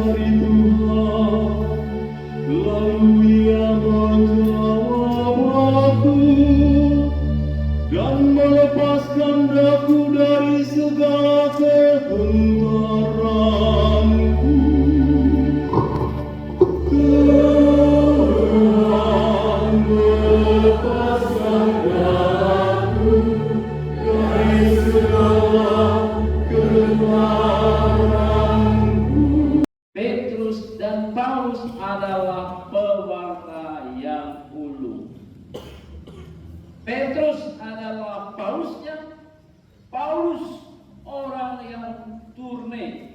mencari Tuhan, lalu Ia menjawab aku dan melepaskan daku dari segala kegentaranku. Tuhan melepaskan daku dari segala kegentaranku. Petrus dan Paulus adalah pewarta yang ulung. Petrus adalah Paulusnya, Paulus orang yang turne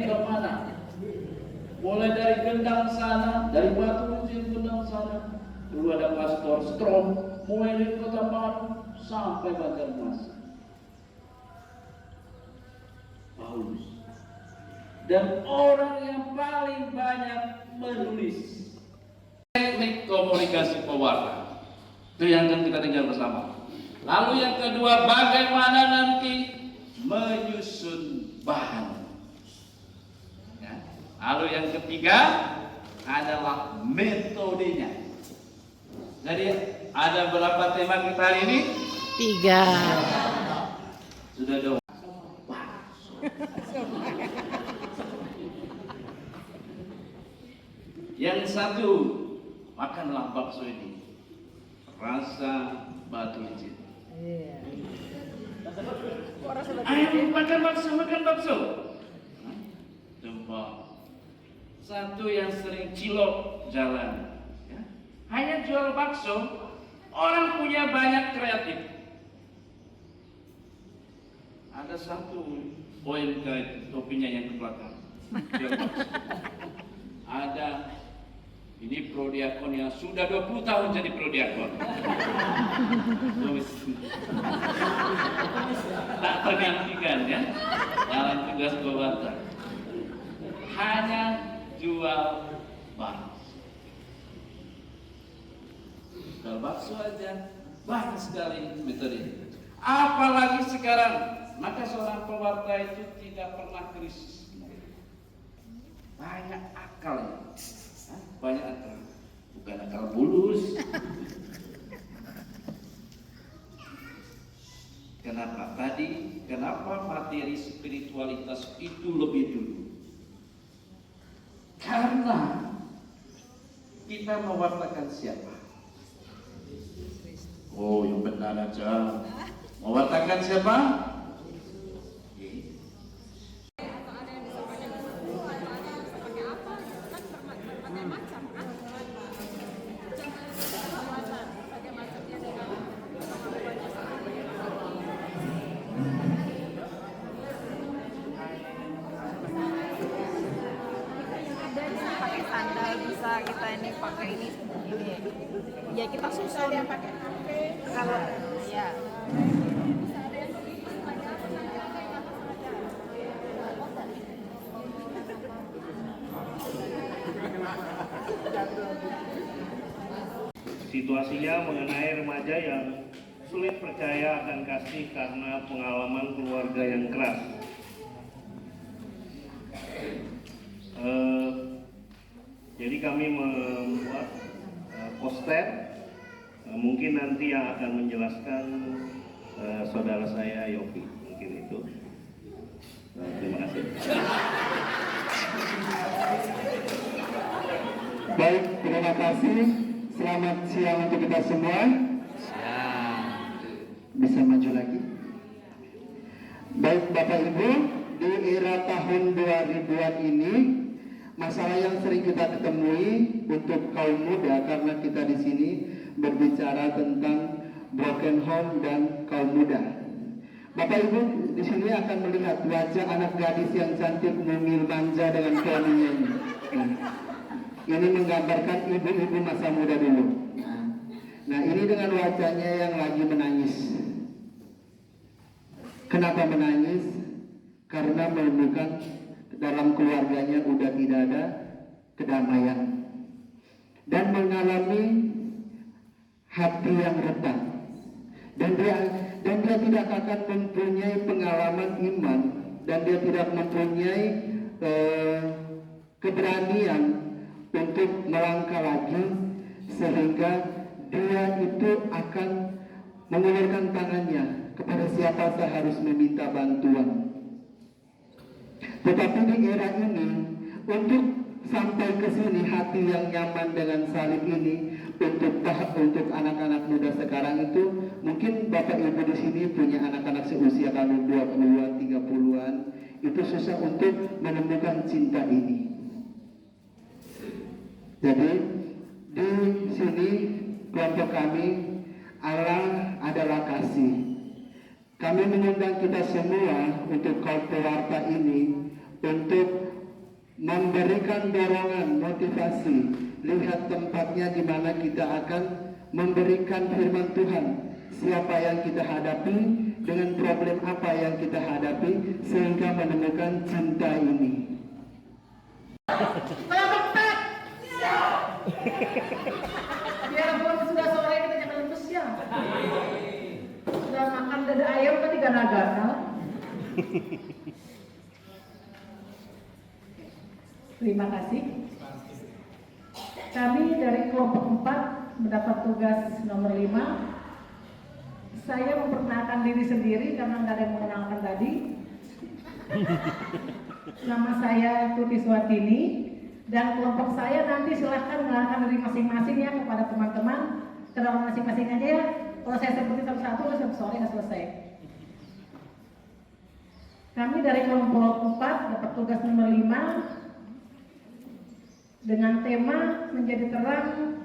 kemana? Mulai dari Gendang sana, dari Batu Runcing Gendang sana, dulu ada Pastor Strom, mulai dari Kota Batu sampai Banjarmasin. Paulus dan orang yang paling banyak menulis. Teknik komunikasi pewarta itu yang akan kita dengar bersama. Lalu yang kedua, bagaimana nanti menyusun bahan. Ya. Lalu yang ketiga adalah metodenya. Jadi ada berapa tema kita hari ini? 3. Sudah dong. Yang satu, makanlah bakso ini, rasa batu licin. Ayo makan bakso. Coba. Satu yang sering cilok jalan, ya. Hanya jual bakso, orang punya banyak kreatif. Ada satu OMK topinya yang ke belakang, jual bakso. Ada ini prodiakon yang sudah 20 tahun jadi prodiakon. Tak tergantikan ya dalam tugas pewarta. Hanya jual bakso. Jual bakso aja banyak sekali metode. Apalagi sekarang, maka seorang pewarta itu tidak pernah krisis. Banyak akal ya. Banyak akal, bukan akal bulus. Kenapa materi spiritualitas itu lebih dulu? Karena kita mewartakan siapa? Oh, yang benar aja. Mewartakan siapa? Bisa kita ini pakai ini ya kita susun kalau ya situasinya mengenai remaja yang sulit percaya akan kasih karena pengalaman keluarga yang keras. Jadi kami membuat poster, mungkin nanti yang akan menjelaskan saudara saya Yofi, mungkin itu. Terima kasih. Baik, terima kasih. Selamat siang untuk kita semua. Bisa maju lagi. Baik Bapak Ibu, di era tahun 2000-an ini, masalah yang sering kita ketemui untuk kaum muda, karena kita di sini berbicara tentang broken home dan kaum muda. Bapak Ibu di sini akan melihat wajah anak gadis yang cantik mungil manja dengan suaminya ini. Ini menggambarkan ibu-ibu masa muda dulu. Nah, ini dengan wajahnya yang lagi menangis. Kenapa menangis? Karena menemukan dalam keluarganya udah tidak ada kedamaian dan mengalami hati yang retak, dan dia tidak akan mempunyai pengalaman iman dan dia tidak mempunyai keberanian untuk melangkah lagi, sehingga dia itu akan mengulurkan tangannya kepada siapa saya harus meminta bantuan. Tetapi di era ini, untuk sampai ke sini hati yang nyaman dengan salib ini, untuk anak-anak muda sekarang itu, mungkin Bapak Ibu di sini punya anak-anak seusia kamu 20-an, 30-an, itu susah untuk menemukan cinta ini. Jadi di sini kelompok kami, Allah adalah kasih. Kami mengundang kita semua untuk kaum pewarta ini untuk memberikan dorongan, motivasi. Lihat tempatnya di mana kita akan memberikan firman Tuhan. Siapa yang kita hadapi, dengan problem apa yang kita hadapi, sehingga menemukan cinta ini. Biarpun sudah sore kita jangan lemes ya. Sudah makan dada ayam tadi gana-gana. Terima kasih. Kami dari kelompok 4 mendapat tugas nomor 5. Saya memperkenalkan diri sendiri karena nggak ada yang mengenalkan tadi. Nama saya Tuti Swatini. Dan kelompok saya nanti silahkan mengenalkan diri masing-masing ya kepada teman-teman. Kenalan masing-masing aja ya. Kalau saya sebutin satu-satu, udah sore nggak selesai. Kami dari kelompok 4 dapat tugas nomor 5 dengan tema menjadi terang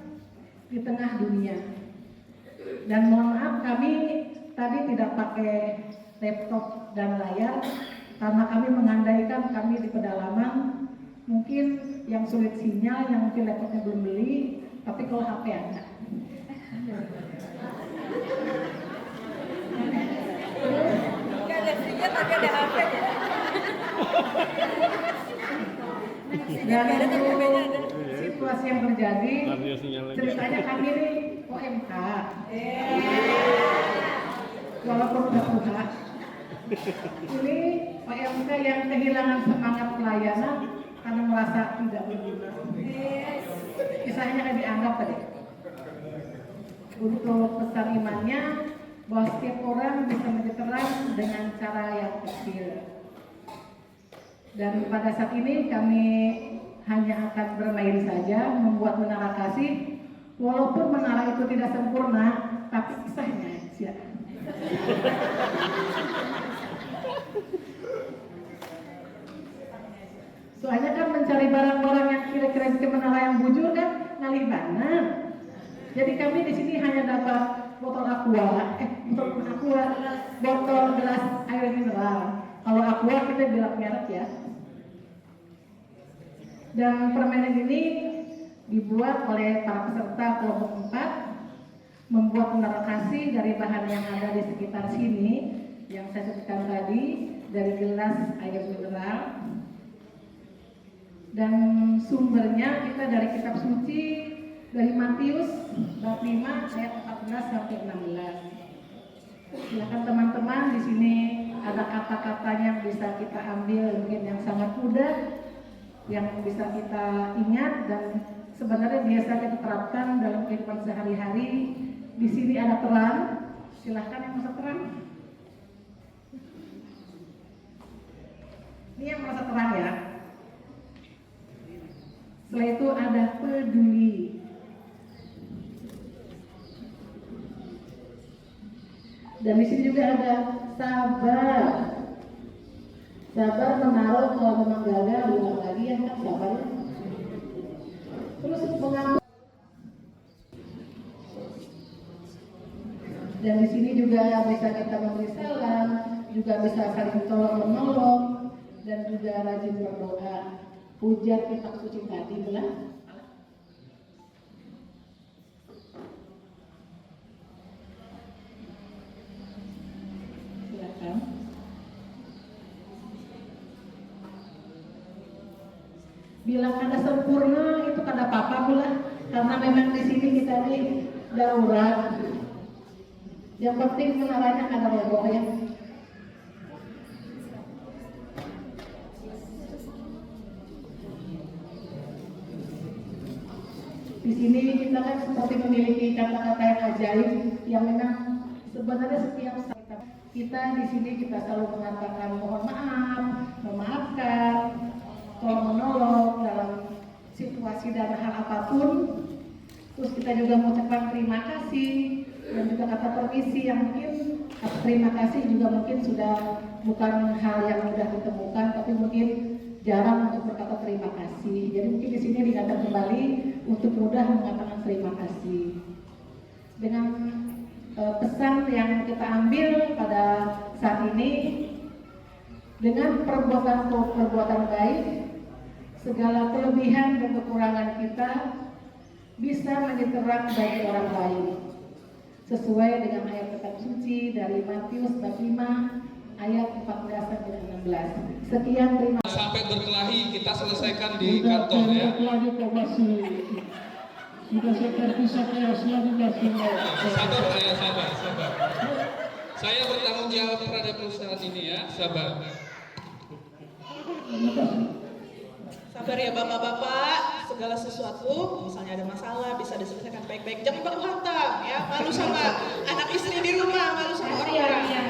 di tengah dunia. Dan mohon maaf kami tadi tidak pakai laptop dan layar karena kami mengandaikan kami di pedalaman. Mungkin yang sulit sinyal, yang mungkin laptopnya belum beli, tapi kalau HP ada. Nggak ada sinyal tapi ada HP. Dan untuk situasi yang terjadi, ceritanya kami ini OMK. Walaupun udah tua, ini OMK yang kehilangan semangat pelayanan karena merasa tidak berguna. Kisahnya kayak dianggap tadi. Untuk pesan imannya, bahwa setiap orang bisa menjadi terang dengan cara yang kecil. Dan pada saat ini kami hanya akan bermain saja, membuat menara kasih. Walaupun menara itu tidak sempurna, tapi kisahnya aja. Soalnya kan mencari barang-barang yang kira-kira itu menara yang bujur kan ngalih banget. Jadi kami di sini hanya dapat botol botol gelas air mineral. Kalau aqua kita bilang merek ya. Dan permainan ini dibuat oleh para peserta kelompok 4, membuat menara kasih dari bahan yang ada di sekitar sini yang saya sebutkan tadi, dari gelas air mineral. Dan sumbernya kita dari kitab suci dari Matius bab 5 ayat 14 sampai 16. Silakan teman-teman, di sini ada kata-katanya yang bisa kita ambil, mungkin yang sangat mudah, yang bisa kita ingat dan sebenarnya biasa kita terapkan dalam kehidupan sehari-hari. Di sini ada terang. Silakan yang merasa terang. Ini yang merasa terang ya. Setelah itu ada peduli. Dan di sini juga ada sabar. Sabar menaruh kalau memang gagal, bilang lagi ya kan sabar. Terus mengambil. Dan di sini juga bisa kita memberi salam, juga bisa saling tolong menolong, dan juga rajin berdoa. Pujar kitab suci tadi belah. Silakan. Bilang kada sempurna itu kada apa-apa pula, karena memang di sini kita ini darurat. Yang penting menaranya kada roboh ya. Di sini kita kan seperti memiliki kata-kata yang ajaib yang memang sebenarnya setiap saat kita di sini kita selalu mengatakan mohon maaf, memaafkan, tolong menolong dalam situasi dan hal apapun. Terus kita juga mengucapkan terima kasih dan juga kata permisi yang mungkin terima kasih juga mungkin sudah bukan hal yang mudah ditemukan, tapi mungkin jarang untuk berkata terima kasih. Jadi mungkin di sini diingatkan kembali untuk mudah mengatakan terima kasih. Dengan pesan yang kita ambil pada saat ini, dengan perbuatan baik, segala kelebihan dan kekurangan kita bisa menjadi terang bagi orang lain. Sesuai dengan ayat kitab suci dari Matius bab 5 ayat 14 sampai 16. Sekian, terima kasih. Sampai berkelahi kita selesaikan di kantor ya. Sudah seperti saya selalu Sabar, sabar. Saya bertanggung jawab terhadap perusahaan ini ya, sabar. Sabar ya bapak-bapak, segala sesuatu misalnya ada masalah bisa diselesaikan baik-baik, jangan baku hantam ya, malu sama anak istri di rumah, malu sama orang-orang. Iya,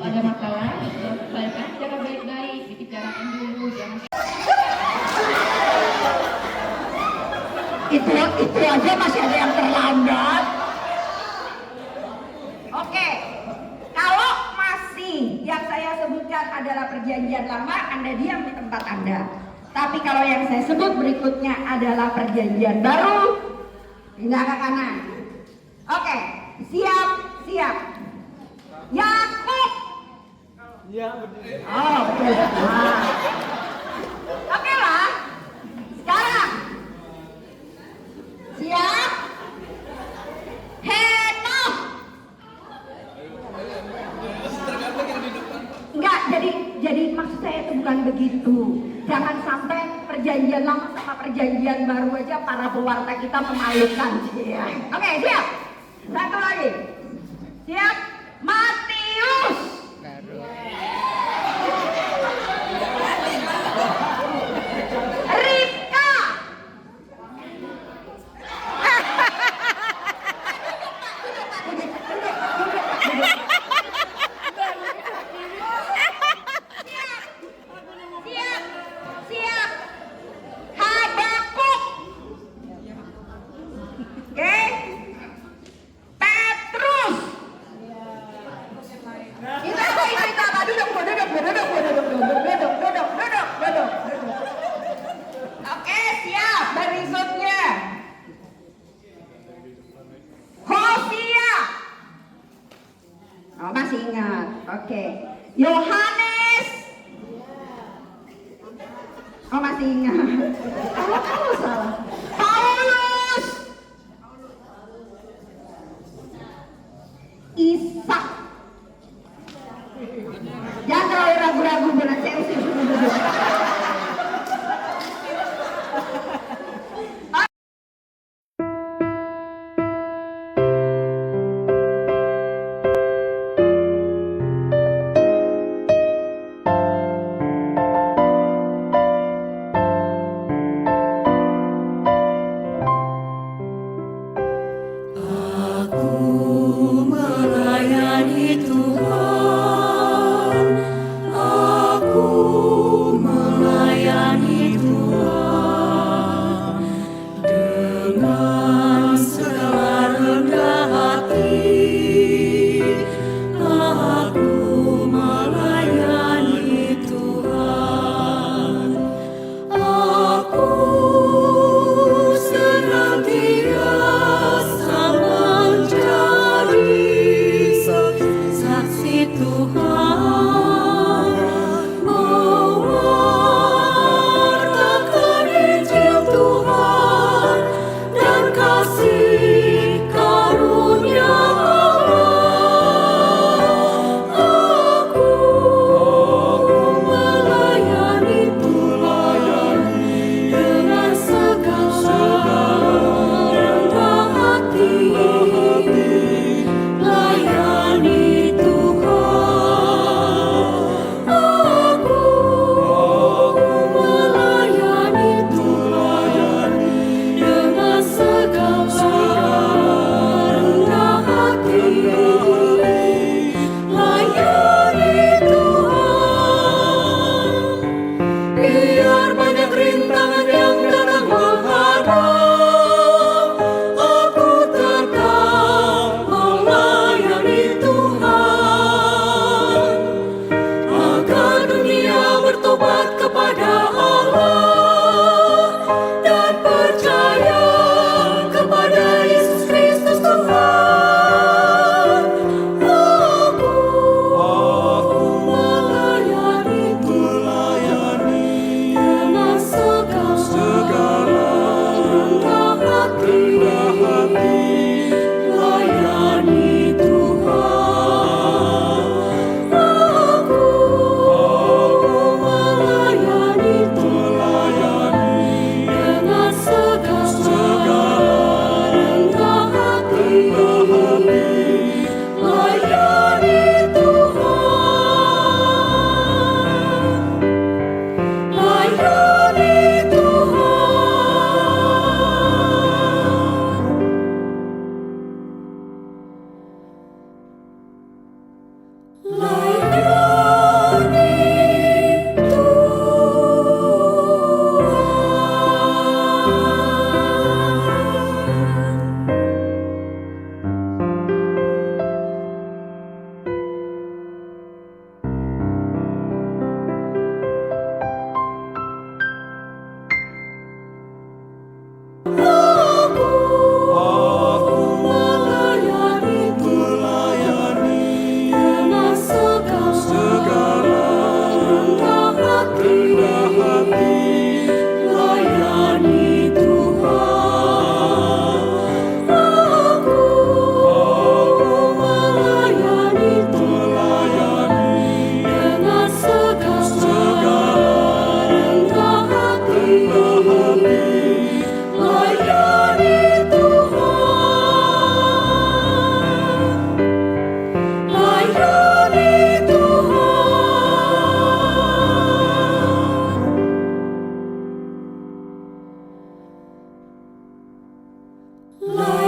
ada masalah, selesaikan secara baik-baik, dibicarakan dulu, jangan itu aja masih ada yang terlambat. Oke, kalau masih yang saya sebutkan adalah perjanjian lama, Anda diam di tempat Anda. Tapi kalau yang saya sebut berikutnya adalah perjanjian baru, pindah ke kanan. Oke, siap. Yakub. Ya, betul. Oh, betul. Nah. Oke lah. Sekarang. Siap. Henokh. Enggak, jadi maksud saya itu bukan begitu. Jangan sampai perjanjian lama sama perjanjian baru aja para pewarta kita memalukan. Oke, siap. Satu lagi. Siap. Matius. Ribka. Siap. Habakuk. Oke. Petrus. Kita duduk. Oke, siap. Berikutnya. Hosea. Oh, masih ingat. Oke. Yohanes. Oh, masih ingat. Oh, salah. Paulus. Ishak. Jangan terlalu ragu-ragu benar saya usir dulu. light